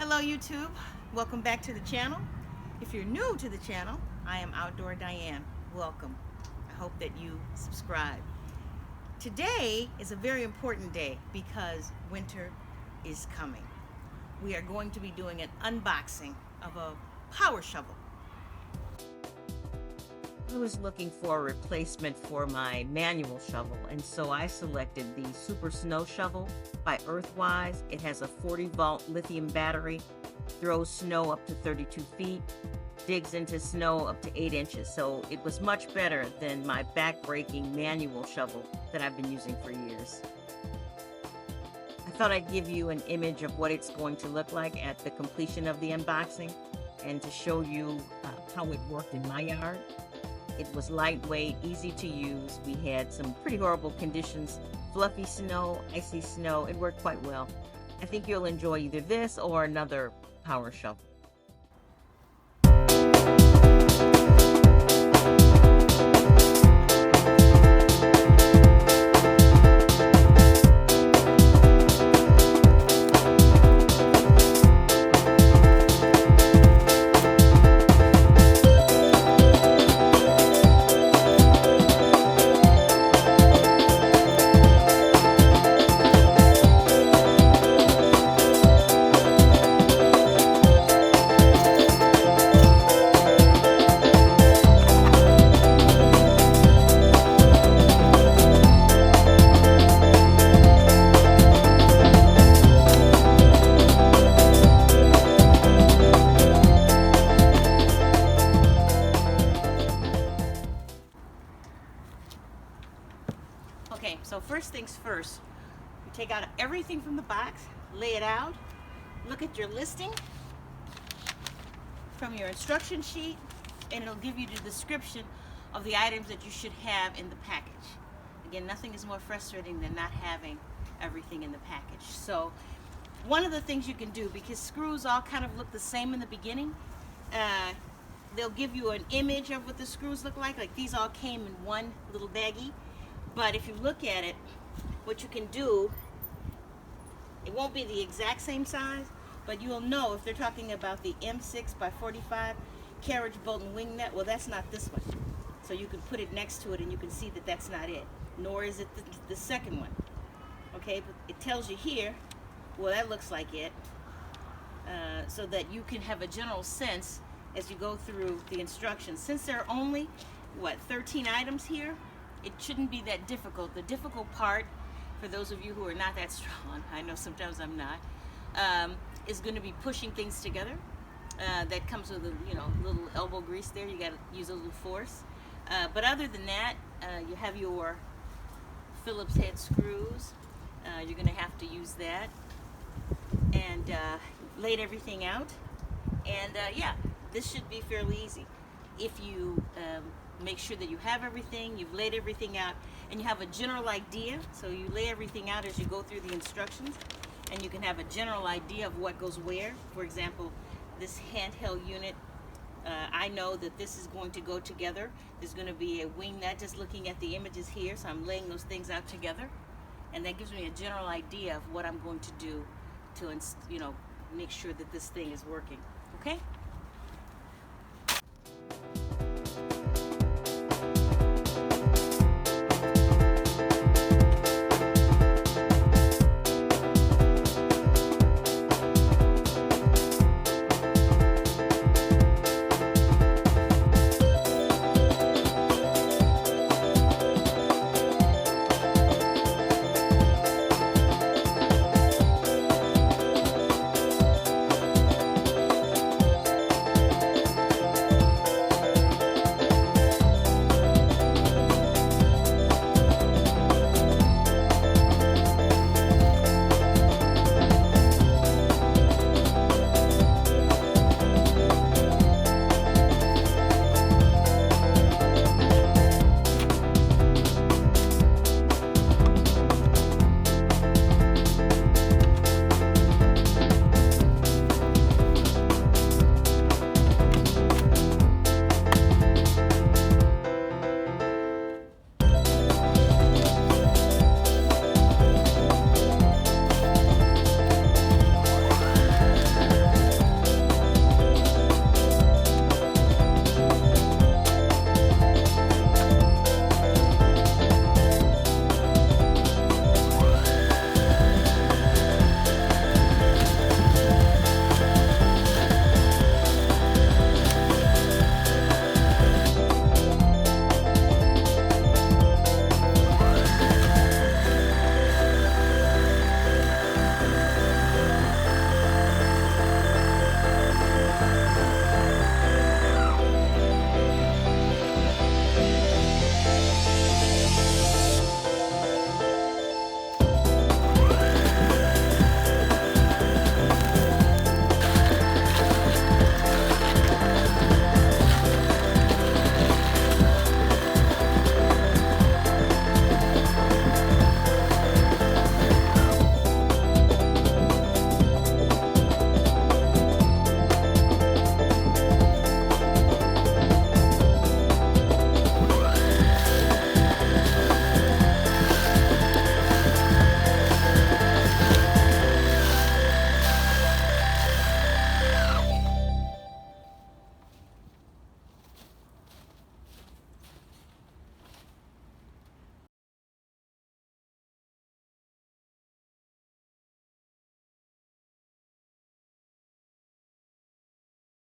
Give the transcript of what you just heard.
Hello YouTube, welcome back to the channel. If you're new to the channel, I am Outdoor Diane. Welcome. I hope that you subscribe. Today is a very important day because winter is coming. We are going to be doing an unboxing of a power shovel. I was looking for a replacement for my manual shovel, and so I selected the Super Snow Shovel by Earthwise. It has a 40-volt lithium battery, throws snow up to 32 feet, digs into snow up to 8 inches, so it was much better than my back-breaking manual shovel that I've been using for years. I thought I'd give you an image of what it's going to look like at the completion of the unboxing and to show you how it worked in my yard. It was lightweight, easy to use. We had some pretty horrible conditions, fluffy snow, icy snow. It worked quite well. I think you'll enjoy either this or another power shovel. Okay, so first things first, you take out everything from the box, lay it out, look at your listing from your instruction sheet, and it'll give you the description of the items that you should have in the package. Again, nothing is more frustrating than not having everything in the package. So one of the things you can do, because screws all kind of look the same in the beginning, they'll give you an image of what the screws look like these all came in one little baggie. But if you look at it, what you can do, it won't be the exact same size, but you'll know if they're talking about the M6 by 45 carriage bolt and wing nut. Well, that's not this one. So you can put it next to it and you can see that that's not it, nor is it the second one. Okay, but it tells you here, well, that looks like it, so that you can have a general sense as you go through the instructions. Since there are only, 13 items here, it shouldn't be that difficult. The difficult part, for those of you who are not that strong, I know sometimes I'm not, is going to be pushing things together. That comes with a little elbow grease there. You got to use a little force. But other than that, you have your Phillips head screws. You're going to have to use that. And laid everything out. And yeah, this should be fairly easy. If you make sure that you have everything, you've laid everything out, and you have a general idea. So you lay everything out as you go through the instructions, and you can have a general idea of what goes where. For example, this handheld unit, I know that this is going to go together. There's going to be a wing nut, just looking at the images here, so I'm laying those things out together, and that gives me a general idea of what I'm going to do to make sure that this thing is working. Okay?